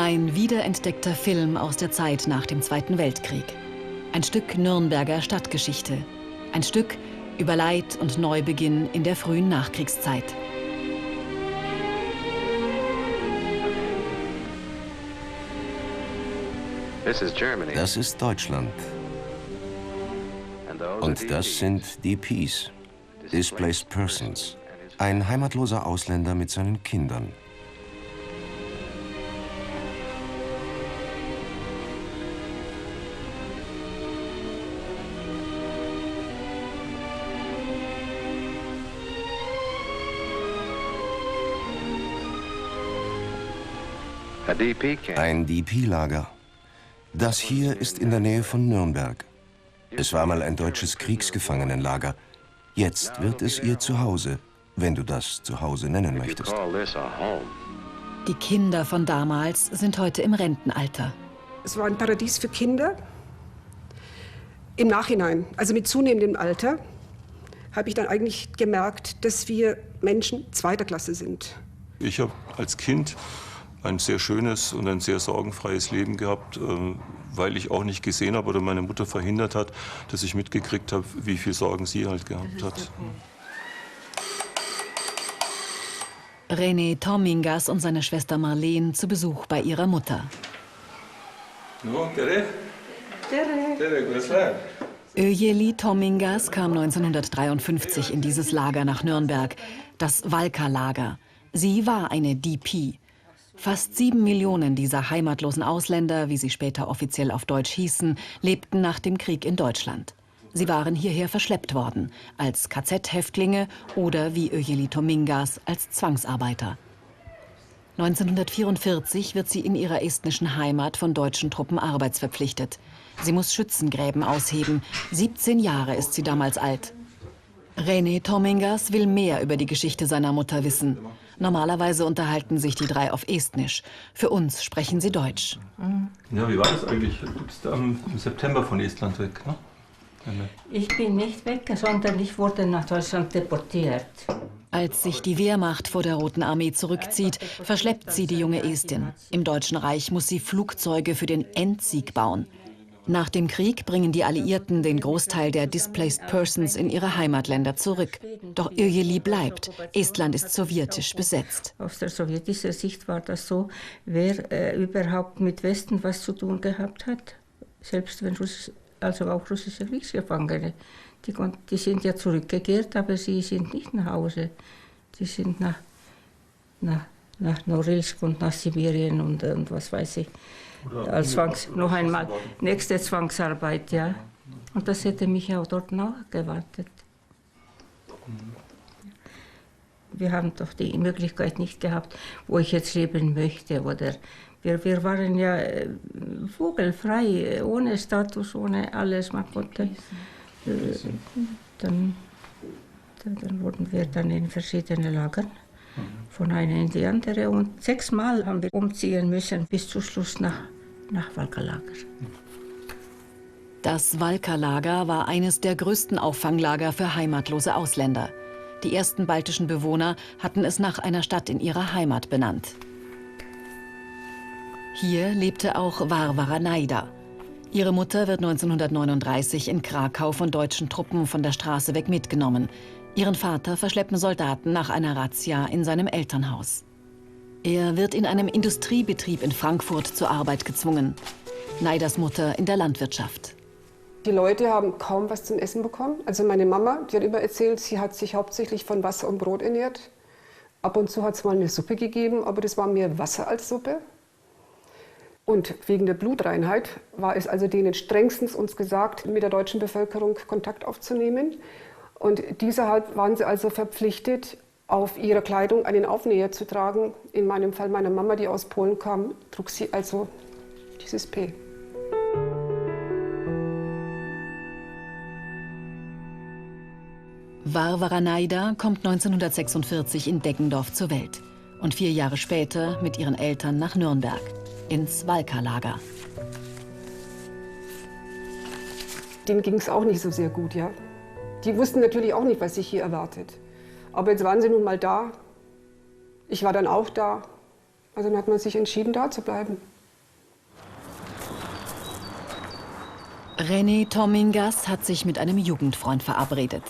Ein wiederentdeckter Film aus der Zeit nach dem Zweiten Weltkrieg. Ein Stück Nürnberger Stadtgeschichte. Ein Stück über Leid und Neubeginn in der frühen Nachkriegszeit. Das ist Deutschland. Und das sind DPs, Displaced Persons. Ein heimatloser Ausländer mit seinen Kindern. Ein DP-Lager. Das hier ist in der Nähe von Nürnberg. Es war mal ein deutsches Kriegsgefangenenlager. Jetzt wird es ihr Zuhause, wenn du das Zuhause nennen möchtest. Die Kinder von damals sind heute im Rentenalter. Es war ein Paradies für Kinder. Im Nachhinein, also mit zunehmendem Alter, habe ich dann eigentlich gemerkt, dass wir Menschen zweiter Klasse sind. Ich habe als Kind ein sehr schönes und ein sehr sorgenfreies Leben gehabt, weil ich auch nicht gesehen habe oder meine Mutter verhindert hat, dass ich mitgekriegt habe, wie viel Sorgen sie halt gehabt hat. René Tomingas und seine Schwester Marleen zu Besuch bei ihrer Mutter. Öjeli Tomingas kam 1953 in dieses Lager nach Nürnberg, das Valka-Lager. Sie war eine DP. Fast 7 Millionen dieser heimatlosen Ausländer, wie sie später offiziell auf Deutsch hießen, lebten nach dem Krieg in Deutschland. Sie waren hierher verschleppt worden, als KZ-Häftlinge oder wie Öjeli Tomingas als Zwangsarbeiter. 1944 wird sie in ihrer estnischen Heimat von deutschen Truppen arbeitsverpflichtet. Sie muss Schützengräben ausheben. 17 Jahre ist sie damals alt. René Tomingas will mehr über die Geschichte seiner Mutter wissen. Normalerweise unterhalten sich die drei auf Estnisch. Für uns sprechen sie Deutsch. Ja, wie war das eigentlich? Du bist im September von Estland weg, ne? Ich bin nicht weg, sondern ich wurde nach Deutschland deportiert. Als sich die Wehrmacht vor der Roten Armee zurückzieht, verschleppt sie die junge Estin. Im Deutschen Reich muss sie Flugzeuge für den Endsieg bauen. Nach dem Krieg bringen die Alliierten den Großteil der Displaced Persons in ihre Heimatländer zurück. Doch Öjeli bleibt. Estland ist sowjetisch besetzt. Aus der sowjetischen Sicht war das so, wer überhaupt mit Westen was zu tun gehabt hat, selbst wenn also auch russische Kriegsgefangene, die sind ja zurückgekehrt, aber sie sind nicht nach Hause. Sie sind nach Norilsk und nach Sibirien und was weiß ich. Als noch einmal, nächste Zwangsarbeit, ja. Und das hätte mich auch dort noch gewartet. Wir haben doch die Möglichkeit nicht gehabt, wo ich jetzt leben möchte. Oder wir waren ja vogelfrei, ohne Status, ohne alles. Man konnte, dann wurden wir dann in verschiedene Lagern, von einer in die andere. Und 6-mal haben wir umziehen müssen, bis zum Schluss nach Valka-Lager. Das Valka-Lager war eines der größten Auffanglager für heimatlose Ausländer. Die ersten baltischen Bewohner hatten es nach einer Stadt in ihrer Heimat benannt. Hier lebte auch Varvara Naida. Ihre Mutter wird 1939 in Krakau von deutschen Truppen von der Straße weg mitgenommen. Ihren Vater verschleppen Soldaten nach einer Razzia in seinem Elternhaus. Er wird in einem Industriebetrieb in Frankfurt zur Arbeit gezwungen. Naidas Mutter in der Landwirtschaft. Die Leute haben kaum was zum Essen bekommen. Also meine Mama, die hat immer erzählt, sie hat sich hauptsächlich von Wasser und Brot ernährt. Ab und zu hat es mal eine Suppe gegeben, aber das war mehr Wasser als Suppe. Und wegen der Blutreinheit war es also denen strengstens uns gesagt, mit der deutschen Bevölkerung Kontakt aufzunehmen. Und deshalb waren sie also verpflichtet, auf ihrer Kleidung einen Aufnäher zu tragen. In meinem Fall meine Mama, die aus Polen kam, trug sie also dieses P. Varvara Naida kommt 1946 in Deggendorf zur Welt und 4 Jahre später mit ihren Eltern nach Nürnberg, ins Valka-Lager. Denen ging es auch nicht so sehr gut, ja. Die wussten natürlich auch nicht, was sich hier erwartet. Aber jetzt waren sie nun mal da. Ich war dann auch da. Also dann hat man sich entschieden, da zu bleiben. René Tomingas hat sich mit einem Jugendfreund verabredet.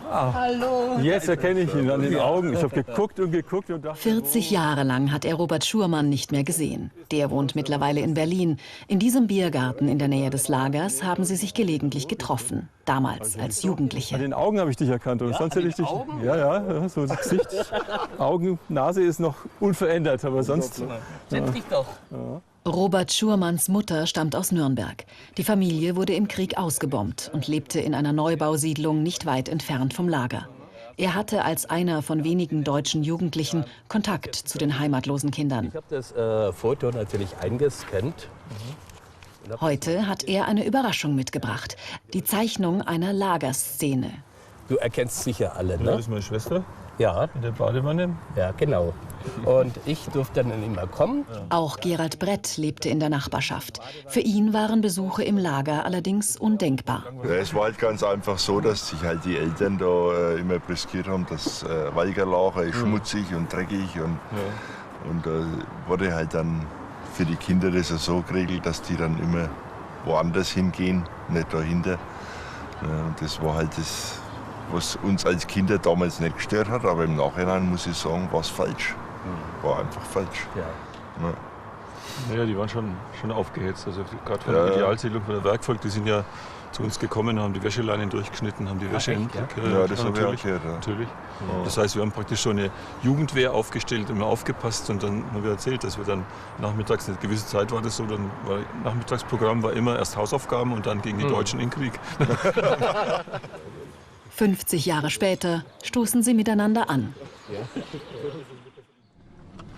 Hallo. Jetzt erkenne ich ihn an den Augen. Ich habe geguckt und geguckt und dachte... 40 Jahre lang hat er Robert Schurmann nicht mehr gesehen. Der wohnt mittlerweile in Berlin. In diesem Biergarten in der Nähe des Lagers haben sie sich gelegentlich getroffen. Damals als An Jugendliche. den Augen habe ich dich erkannt. Und sonst hätte ich dich... Ja, so das Gesicht. Augen, Nase ist noch unverändert, aber sonst... Setz dich doch. Robert Schurmanns Mutter stammt aus Nürnberg. Die Familie wurde im Krieg ausgebombt und lebte in einer Neubausiedlung nicht weit entfernt vom Lager. Er hatte als einer von wenigen deutschen Jugendlichen Kontakt zu den heimatlosen Kindern. Ich habe das Foto natürlich eingescannt. Heute hat er eine Überraschung mitgebracht. Die Zeichnung einer Lagerszene. Du erkennst sicher alle, Das ne? ist meine Schwester Ja, in der Badewanne. ja, genau. Und ich durfte dann immer kommen. Auch Gerald Brett lebte in der Nachbarschaft. Für ihn waren Besuche im Lager allerdings undenkbar. Ja, es war halt ganz einfach so, dass sich halt die Eltern da immer brüskiert haben, das Walgerlager ist schmutzig und dreckig und wurde halt dann für die Kinder das so geregelt, dass die dann immer woanders hingehen, nicht dahinter. Und das war halt das, was uns als Kinder damals nicht gestört hat, aber im Nachhinein muss ich sagen, war es falsch. War einfach falsch. Ja. Ja. Ja, die waren schon aufgehetzt. Also gerade von der Idealsiedlung, von der Werkvolk, die sind ja zu uns gekommen, haben die Wäscheleinen durchgeschnitten, haben die Wäsche echt, Ja, das habe ich auch natürlich. gehört. Ja. Natürlich. Das heißt, wir haben praktisch so eine Jugendwehr aufgestellt, immer aufgepasst und dann haben wir erzählt, dass wir dann nachmittags, eine gewisse Zeit war das so, dann war Nachmittagsprogramm war immer erst Hausaufgaben und dann gegen die Deutschen in den Krieg. 50 Jahre später stoßen sie miteinander an.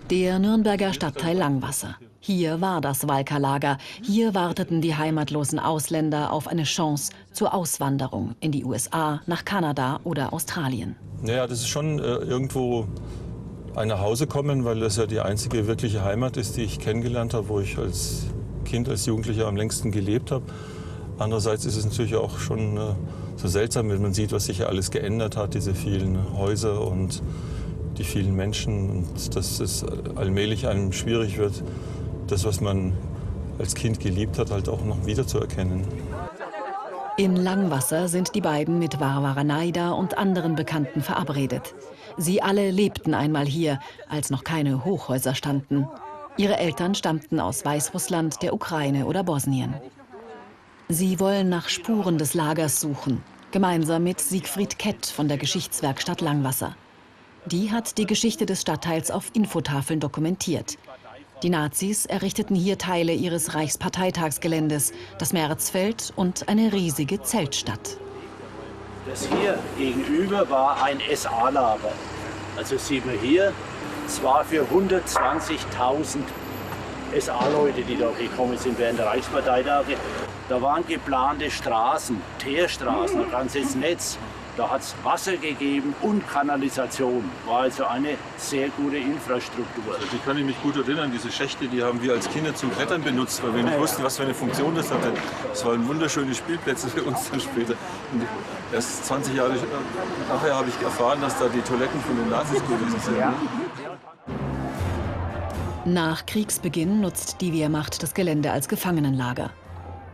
Der Nürnberger Stadtteil Langwasser. Hier war das Walker-Lager. Hier warteten die heimatlosen Ausländer auf eine Chance zur Auswanderung in die USA, nach Kanada oder Australien. Naja, das ist schon irgendwo ein Nachhausekommen, weil das ja die einzige wirkliche Heimat ist, die ich kennengelernt habe, wo ich als Kind, als Jugendlicher am längsten gelebt habe. Andererseits ist es natürlich auch schon so seltsam, wenn man sieht, was sich ja alles geändert hat, diese vielen Häuser und die vielen Menschen. Und dass es allmählich einem schwierig wird, das, was man als Kind geliebt hat, halt auch noch wiederzuerkennen. In Langwasser sind die beiden mit Varvara Naida und anderen Bekannten verabredet. Sie alle lebten einmal hier, als noch keine Hochhäuser standen. Ihre Eltern stammten aus Weißrussland, der Ukraine oder Bosnien. Sie wollen nach Spuren des Lagers suchen, gemeinsam mit Siegfried Kett von der Geschichtswerkstatt Langwasser. Die hat die Geschichte des Stadtteils auf Infotafeln dokumentiert. Die Nazis errichteten hier Teile ihres Reichsparteitagsgeländes, das Märzfeld und eine riesige Zeltstadt. Das hier gegenüber war ein SA-Lager. Also sieht man hier, es war für 120.000 SA-Leute, die da gekommen sind während der Reichsparteitage. Da waren geplante Straßen, Teerstraßen, ein ganzes Netz. Da hat es Wasser gegeben und Kanalisation. War also eine sehr gute Infrastruktur. Die kann ich mich gut erinnern, diese Schächte, die haben wir als Kinder zum Klettern benutzt, weil wir nicht wussten, was für eine Funktion das hatte. Es waren wunderschöne Spielplätze für uns dann später. Und erst 20 Jahre nachher habe ich erfahren, dass da die Toiletten von den Nazis gewesen sind. Ja. Nach Kriegsbeginn nutzt die Wehrmacht das Gelände als Gefangenenlager.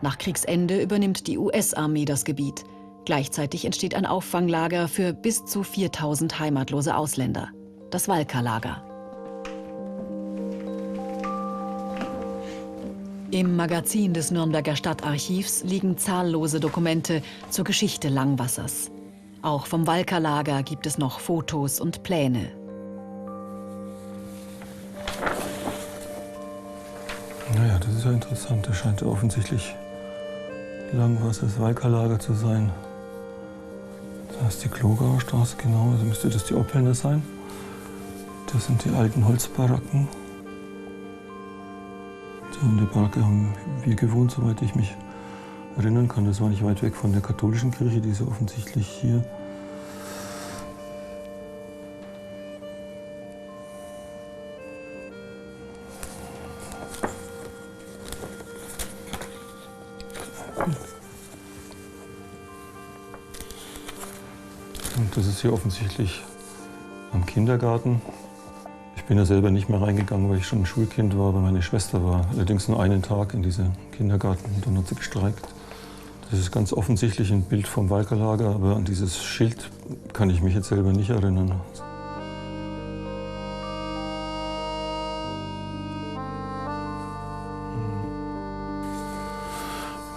Nach Kriegsende übernimmt die US-Armee das Gebiet. Gleichzeitig entsteht ein Auffanglager für bis zu 4000 heimatlose Ausländer, das Walker-Lager. Im Magazin des Nürnberger Stadtarchivs liegen zahllose Dokumente zur Geschichte Langwassers. Auch vom Walker-Lager gibt es noch Fotos und Pläne. Naja, das ist ja interessant. Das scheint offensichtlich Langwassers Walker-Lager zu sein. Da ist die Klogauer Straße, genau, also müsste das die Oppelner sein. Das sind die alten Holzbaracken. In der Baracke haben wir gewohnt, soweit ich mich erinnern kann. Das war nicht weit weg von der katholischen Kirche, die ist ja offensichtlich hier. Und das ist hier offensichtlich am Kindergarten. Ich bin ja selber nicht mehr reingegangen, weil ich schon ein Schulkind war, weil meine Schwester war allerdings nur einen Tag in diesem Kindergarten und dann hat sie gestreikt. Das ist ganz offensichtlich ein Bild vom Walkerlager, aber an dieses Schild kann ich mich jetzt selber nicht erinnern.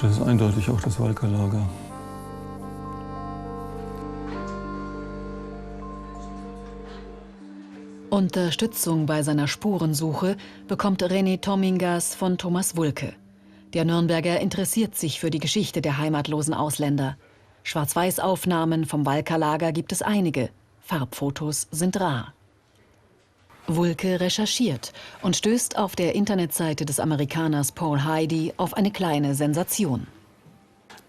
Das ist eindeutig auch das Walkerlager. Unterstützung bei seiner Spurensuche bekommt René Tomingas von Thomas Wulke. Der Nürnberger interessiert sich für die Geschichte der heimatlosen Ausländer. Schwarz-Weiß-Aufnahmen vom Walkerlager gibt es einige. Farbfotos sind rar. Wulke recherchiert und stößt auf der Internetseite des Amerikaners Paul Heidi auf eine kleine Sensation.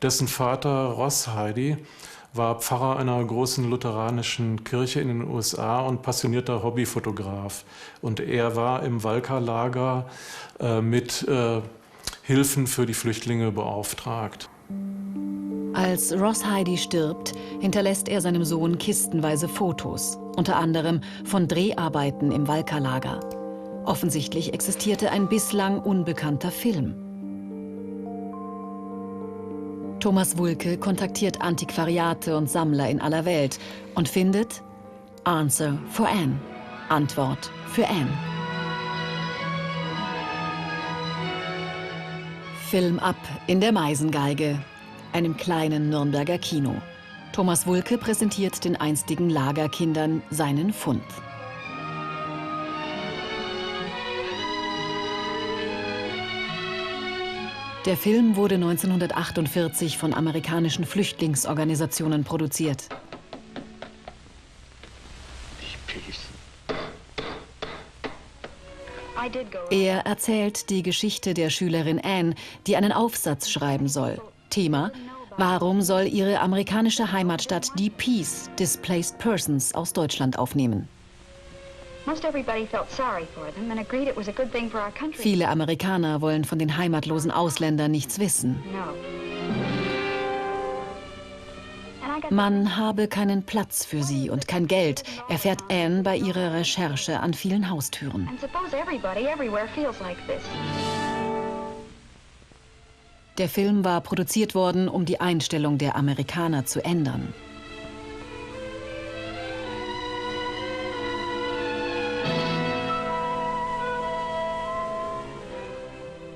Dessen Vater Ross Heidi war Pfarrer einer großen lutheranischen Kirche in den USA und passionierter Hobbyfotograf. Und er war im Walkerlager mit Hilfen für die Flüchtlinge beauftragt. Als Ross Heidi stirbt, hinterlässt er seinem Sohn kistenweise Fotos, unter anderem von Dreharbeiten im Walkerlager. Offensichtlich existierte ein bislang unbekannter Film. Thomas Wulke kontaktiert Antiquariate und Sammler in aller Welt und findet Answer for Anne, Antwort für Anne. Film ab in der Meisengeige, einem kleinen Nürnberger Kino. Thomas Wulke präsentiert den einstigen Lagerkindern seinen Fund. Der Film wurde 1948 von amerikanischen Flüchtlingsorganisationen produziert. Er erzählt die Geschichte der Schülerin Anne, die einen Aufsatz schreiben soll. Thema: Warum soll ihre amerikanische Heimatstadt DPs Displaced Persons aus Deutschland aufnehmen? Viele Amerikaner wollen von den heimatlosen Ausländern nichts wissen. Man habe keinen Platz für sie und kein Geld, erfährt Anne bei ihrer Recherche an vielen Haustüren. Der Film war produziert worden, um die Einstellung der Amerikaner zu ändern.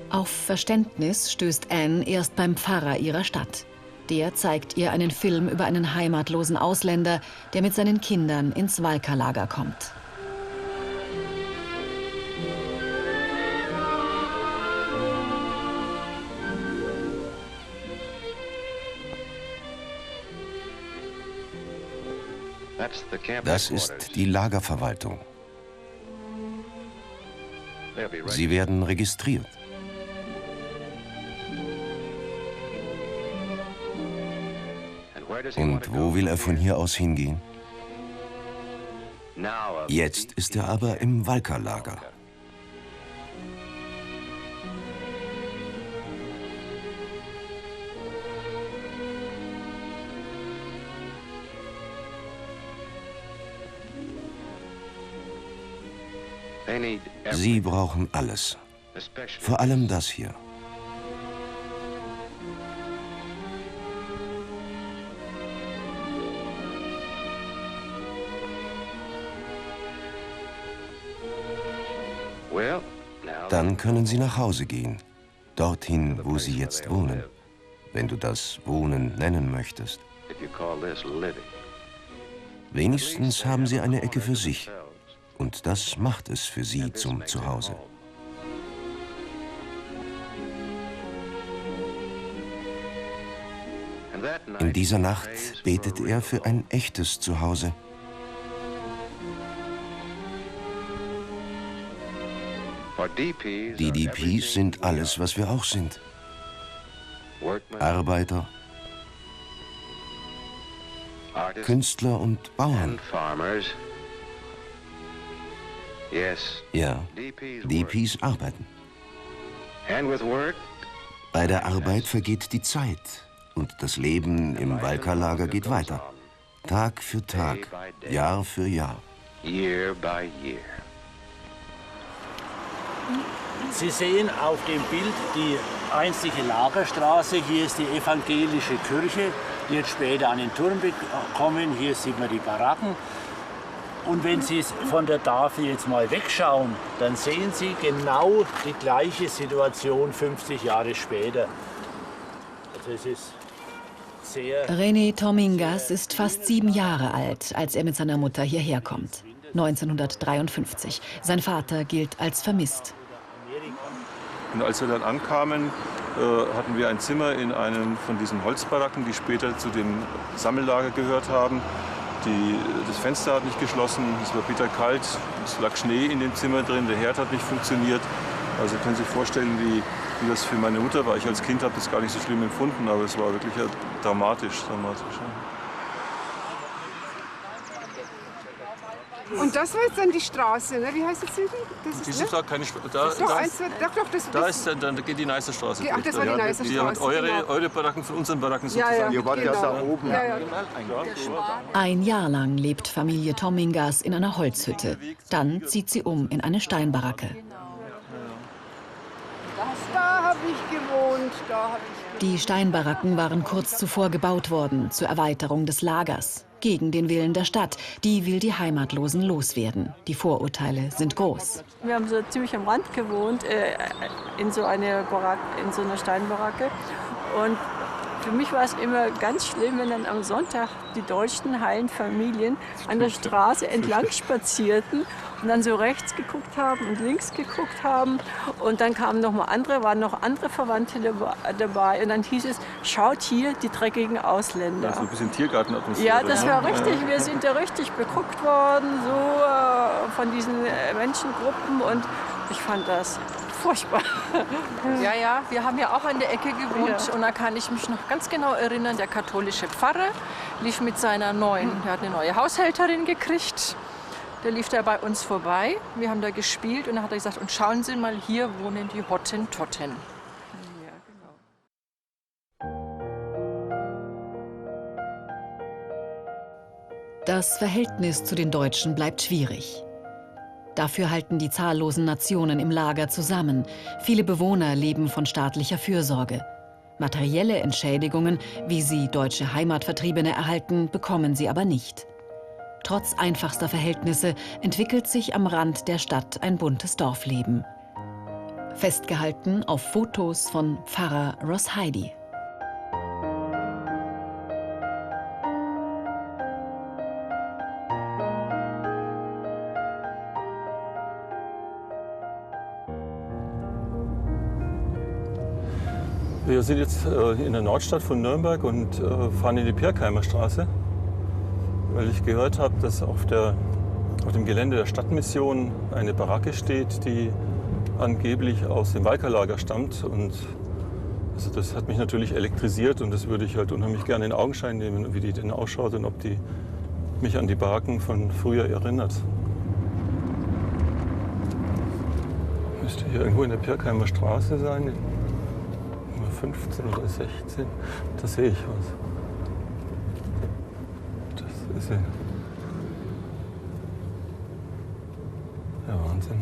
Auf Verständnis stößt Anne erst beim Pfarrer ihrer Stadt. Der zeigt ihr einen Film über einen heimatlosen Ausländer, der mit seinen Kindern ins Walkerlager kommt. Das ist die Lagerverwaltung. Sie werden registriert. Und wo will er von hier aus hingehen? Jetzt ist er aber im Walkerlager. Sie brauchen alles. Vor allem das hier. Dann können Sie nach Hause gehen. Dorthin, wo Sie jetzt wohnen. Wenn du das Wohnen nennen möchtest. Wenigstens haben Sie eine Ecke für sich. Und das macht es für Sie zum Zuhause. In dieser Nacht betet er für ein echtes Zuhause. Die DPs sind alles, was wir auch sind. Arbeiter, Künstler und Bauern. Ja, DPs arbeiten. Bei der Arbeit vergeht die Zeit und das Leben im Walkerlager geht weiter. Tag für Tag, Jahr für Jahr. Sie sehen auf dem Bild die einstige Lagerstraße. Hier ist die evangelische Kirche, die hat später an den Turm bekommen. Hier sieht man die Baracken. Und wenn Sie von der Tafel jetzt mal wegschauen, dann sehen Sie genau die gleiche Situation 50 Jahre später. Also es ist sehr... René Tomingas ist fast 7 Jahre alt, als er mit seiner Mutter hierher kommt. 1953. Sein Vater gilt als vermisst. Und als wir dann ankamen, hatten wir ein Zimmer in einem von diesen Holzbaracken, die später zu dem Sammellager gehört haben. Das Fenster hat nicht geschlossen, es war bitterkalt, es lag Schnee in dem Zimmer drin, der Herd hat nicht funktioniert. Also können Sie sich vorstellen, wie das für meine Mutter war. Ich als Kind habe das gar nicht so schlimm empfunden, aber es war wirklich dramatisch. Und das war jetzt dann die Straße, ne? Wie heißt das hier? Diese Straße, keine Straße. Da geht die Neißerstraße. Ach, das war die Neißerstraße. Eure Baracken von unseren Baracken sozusagen. Ja, Ihr wart ja da oben. Ein Jahr lang lebt Familie Tomingas in einer Holzhütte. Dann zieht sie um in eine Steinbaracke. Da habe ich gewohnt, Die Steinbaracken waren kurz zuvor gebaut worden zur Erweiterung des Lagers. Gegen den Willen der Stadt. Die will die Heimatlosen loswerden. Die Vorurteile sind groß. Wir haben so ziemlich am Rand gewohnt, in so einer Steinbaracke. Und für mich war es immer ganz schlimm, wenn dann am Sonntag die deutschen heilen Familien an der Straße entlang spazierten und dann so rechts geguckt haben und links geguckt haben. Und dann waren noch andere Verwandte dabei. Und dann hieß es, schaut hier, die dreckigen Ausländer. Ja, so ein bisschen Tiergartenatmosphäre. Ja, das war richtig. Wir sind da richtig beguckt worden, so von diesen Menschengruppen. Und ich fand das furchtbar. Ja, wir haben ja auch an der Ecke gewohnt. Ja. Und da kann ich mich noch ganz genau erinnern, der katholische Pfarrer lief mit seiner der hat eine neue Haushälterin gekriegt. Der lief da bei uns vorbei. Wir haben da gespielt und dann hat er gesagt, und schauen Sie mal, hier wohnen die Hottentotten. Ja, genau. Das Verhältnis zu den Deutschen bleibt schwierig. Dafür halten die zahllosen Nationen im Lager zusammen. Viele Bewohner leben von staatlicher Fürsorge. Materielle Entschädigungen, wie sie deutsche Heimatvertriebene erhalten, bekommen sie aber nicht. Trotz einfachster Verhältnisse entwickelt sich am Rand der Stadt ein buntes Dorfleben. Festgehalten auf Fotos von Pfarrer Ross Heidi. Wir sind jetzt in der Nordstadt von Nürnberg und fahren in die Pirkheimer Straße, weil ich gehört habe, dass auf dem Gelände der Stadtmission eine Baracke steht, die angeblich aus dem Walkerlager stammt. Und also das hat mich natürlich elektrisiert und das würde ich halt unheimlich gerne in Augenschein nehmen, wie die denn ausschaut und ob die mich an die Baracken von früher erinnert. Müsste hier irgendwo in der Pirkheimer Straße sein. 15 oder 16, da sehe ich was. Das ist ja Wahnsinn.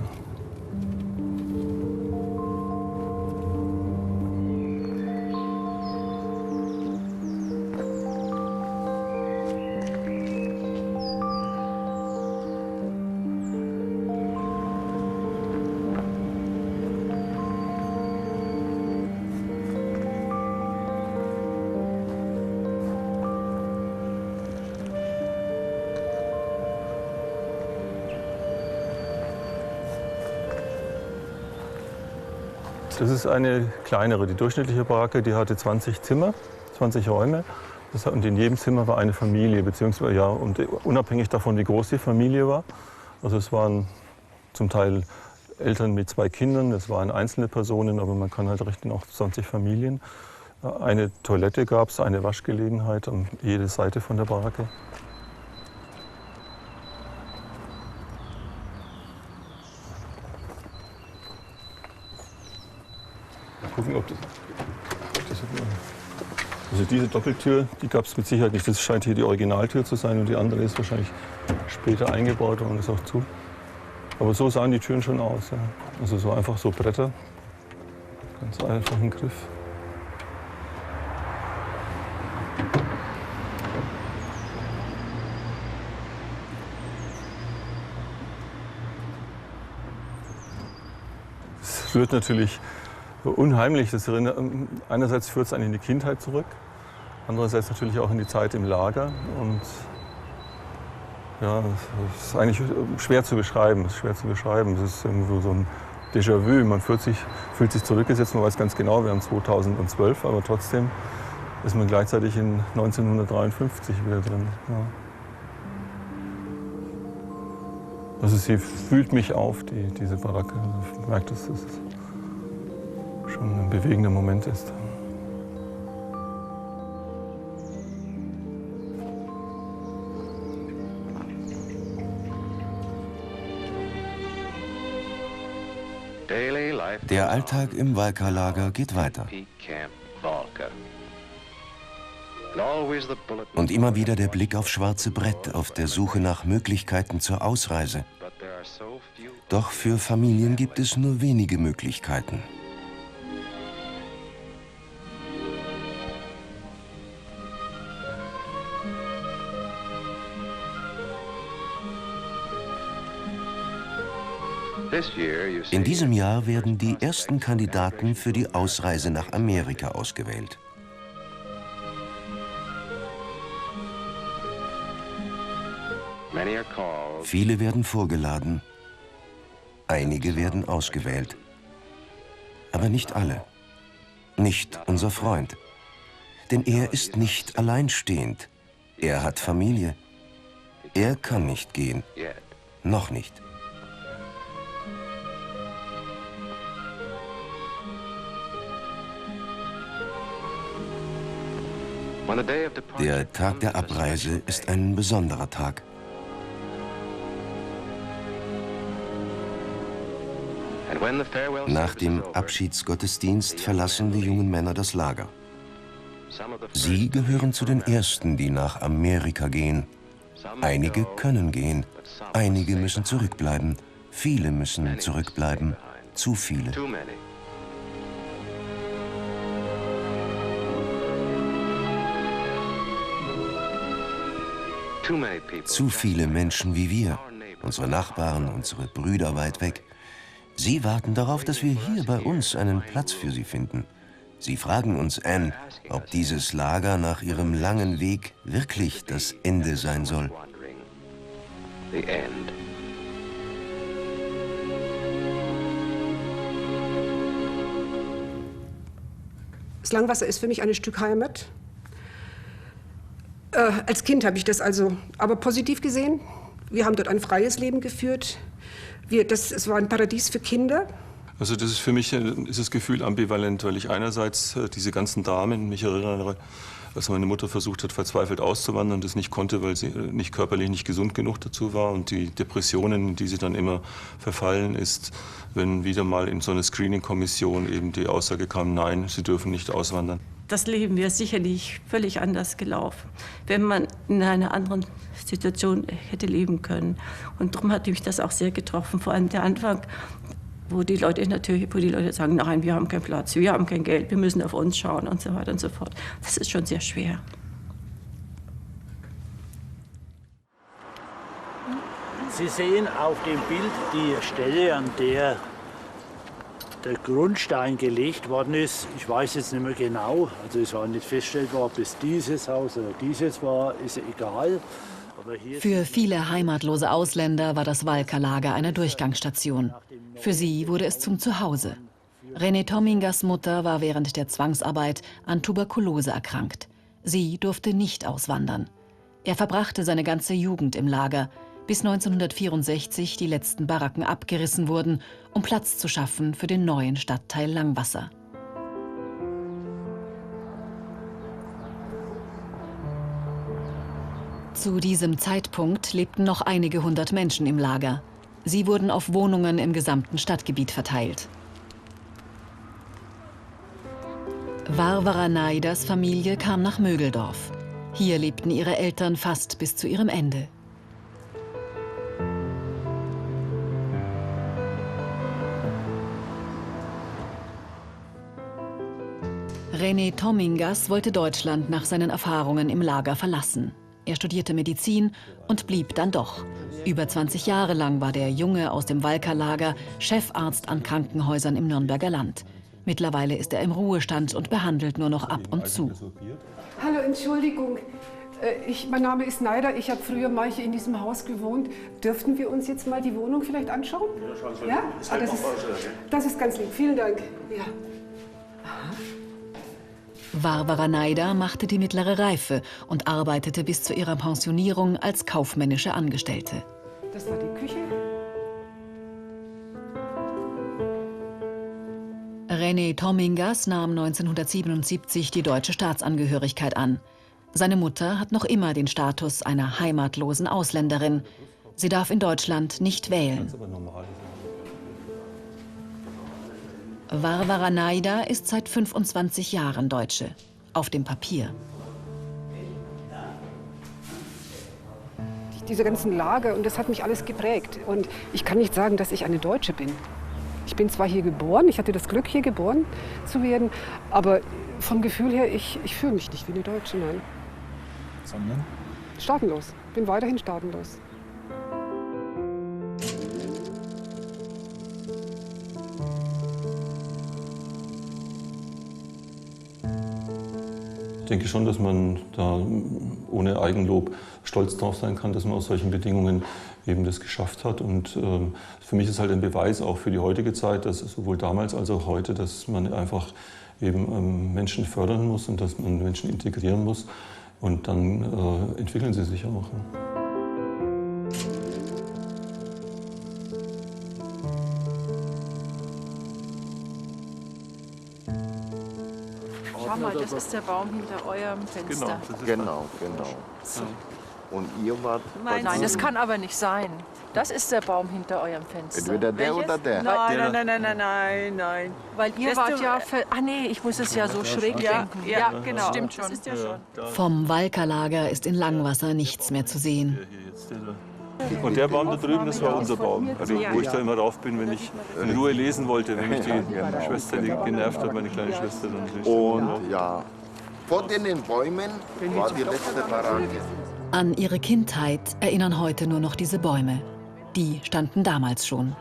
Das ist eine kleinere. Die durchschnittliche Baracke, die hatte 20 Zimmer, 20 Räume. Und in jedem Zimmer war eine Familie, beziehungsweise ja, und unabhängig davon, wie groß die Familie war. Also es waren zum Teil Eltern mit 2 Kindern, es waren einzelne Personen, aber man kann halt rechnen auch 20 Familien. Eine Toilette gab es, eine Waschgelegenheit an jede Seite von der Baracke. Gucken, ob das also diese Doppeltür, die gab es mit Sicherheit nicht. Das scheint hier die Originaltür zu sein und die andere ist wahrscheinlich später eingebaut und ist auch zu. Aber so sahen die Türen schon aus. Ja. Also so einfach so Bretter. Ganz einfach ein Griff. Es rührt natürlich unheimlich. Einerseits führt es einen in die Kindheit zurück, andererseits natürlich auch in die Zeit im Lager. Und ja, es ist eigentlich schwer zu beschreiben. Es ist irgendwo so ein Déjà-vu. Man fühlt sich zurückgesetzt, man weiß ganz genau, wir haben 2012, aber trotzdem ist man gleichzeitig in 1953 wieder drin. Ja. Also sie fühlt mich auf, diese Baracke. Ich merke, dass das schon ein bewegender Moment ist. Der Alltag im Valka-Lager geht weiter. Und immer wieder der Blick aufs schwarze Brett auf der Suche nach Möglichkeiten zur Ausreise. Doch für Familien gibt es nur wenige Möglichkeiten. In diesem Jahr werden die ersten Kandidaten für die Ausreise nach Amerika ausgewählt. Viele werden vorgeladen, einige werden ausgewählt. Aber nicht alle. Nicht unser Freund. Denn er ist nicht alleinstehend. Er hat Familie. Er kann nicht gehen. Noch nicht. Der Tag der Abreise ist ein besonderer Tag. Nach dem Abschiedsgottesdienst verlassen die jungen Männer das Lager. Sie gehören zu den Ersten, die nach Amerika gehen. Einige können gehen, einige müssen zurückbleiben. Viele müssen zurückbleiben, zu viele. Zu viele Menschen wie wir, unsere Nachbarn, unsere Brüder weit weg. Sie warten darauf, dass wir hier bei uns einen Platz für sie finden. Sie fragen uns, Anne, ob dieses Lager nach ihrem langen Weg wirklich das Ende sein soll. Das Langwasser ist für mich ein Stück Heimat. Als Kind habe ich das also aber positiv gesehen. Wir haben dort ein freies Leben geführt. Es war ein Paradies für Kinder. Also das ist für mich ist das Gefühl ambivalent, weil ich einerseits diese ganzen Damen mich erinnere, als meine Mutter versucht hat, verzweifelt auszuwandern und das nicht konnte, weil sie nicht körperlich nicht gesund genug dazu war. Und die Depressionen, in die sie dann immer verfallen ist, wenn wieder mal in so eine Screening-Kommission eben die Aussage kam, nein, sie dürfen nicht auswandern. Das Leben wäre sicherlich völlig anders gelaufen, wenn man in einer anderen Situation hätte leben können. Und darum hat mich das auch sehr getroffen, vor allem der Anfang, wo die Leute sagen, nein, wir haben keinen Platz, wir haben kein Geld, wir müssen auf uns schauen und so weiter und so fort. Das ist schon sehr schwer. Sie sehen auf dem Bild die Stelle, an der der Grundstein gelegt worden ist. Ich weiß jetzt nicht mehr genau, also es war nicht feststellbar, ob es dieses Haus oder dieses war, ist egal. Aber hier Für viele heimatlose Ausländer war das Valka-Lager eine Durchgangsstation. Für sie wurde es zum Zuhause. René Tomingas Mutter war während der Zwangsarbeit an Tuberkulose erkrankt. Sie durfte nicht auswandern. Er verbrachte seine ganze Jugend im Lager, bis 1964 die letzten Baracken abgerissen wurden, um Platz zu schaffen für den neuen Stadtteil Langwasser. Zu diesem Zeitpunkt lebten noch einige hundert Menschen im Lager. Sie wurden auf Wohnungen im gesamten Stadtgebiet verteilt. Varvara Naidas Familie kam nach Mögeldorf. Hier lebten ihre Eltern fast bis zu ihrem Ende. René Tomingas wollte Deutschland nach seinen Erfahrungen im Lager verlassen. Er studierte Medizin und blieb dann doch. Über 20 Jahre lang war der Junge aus dem Valka-Lager Chefarzt an Krankenhäusern im Nürnberger Land. Mittlerweile ist er im Ruhestand und behandelt nur noch ab und zu. Hallo, Entschuldigung. Mein Name ist Neider. Ich habe früher mal hier in diesem Haus gewohnt. Dürften wir uns jetzt mal die Wohnung vielleicht anschauen? Ja, das ist ganz lieb. Vielen Dank. Ja. Barbara Neider machte die mittlere Reife und arbeitete bis zu ihrer Pensionierung als kaufmännische Angestellte. Das war die Küche. René Tomingas nahm 1977 die deutsche Staatsangehörigkeit an. Seine Mutter hat noch immer den Status einer heimatlosen Ausländerin. Sie darf in Deutschland nicht wählen. Barbara Neider ist seit 25 Jahren Deutsche. Auf dem Papier. Diese ganzen Lager, und das hat mich alles geprägt. Und ich kann nicht sagen, dass ich eine Deutsche bin. Ich bin zwar hier geboren, ich hatte das Glück, hier geboren zu werden, aber vom Gefühl her, ich fühle mich nicht wie eine Deutsche, nein. Sondern? Staatenlos. Bin weiterhin staatenlos. Ich denke schon, dass man da ohne Eigenlob stolz drauf sein kann, dass man aus solchen Bedingungen eben das geschafft hat. Und für mich ist halt ein Beweis auch für die heutige Zeit, dass sowohl damals als auch heute, dass man einfach eben Menschen fördern muss und dass man Menschen integrieren muss. Und dann entwickeln sie sich auch. Schau mal, das ist der Baum hinter eurem Fenster. Genau. So. Und ihr wart... Nein, das kann aber nicht sein. Das ist der Baum hinter eurem Fenster. Entweder der oder der. Nein. Weil ihr wart ja... nee, ich muss es ja so schräg denken. Ja, genau. Stimmt schon. Das ist ja schon. Vom Valka-Lager ist in Langwasser nichts mehr zu sehen. Und der Baum da drüben, das war unser Baum. Also wo ich da immer rauf bin, wenn ich in Ruhe lesen wollte, wenn mich die Schwester genervt hat, meine kleine Schwester. Und ja, vor den Bäumen war die letzte Baracke. An ihre Kindheit erinnern heute nur noch diese Bäume. Die standen damals schon.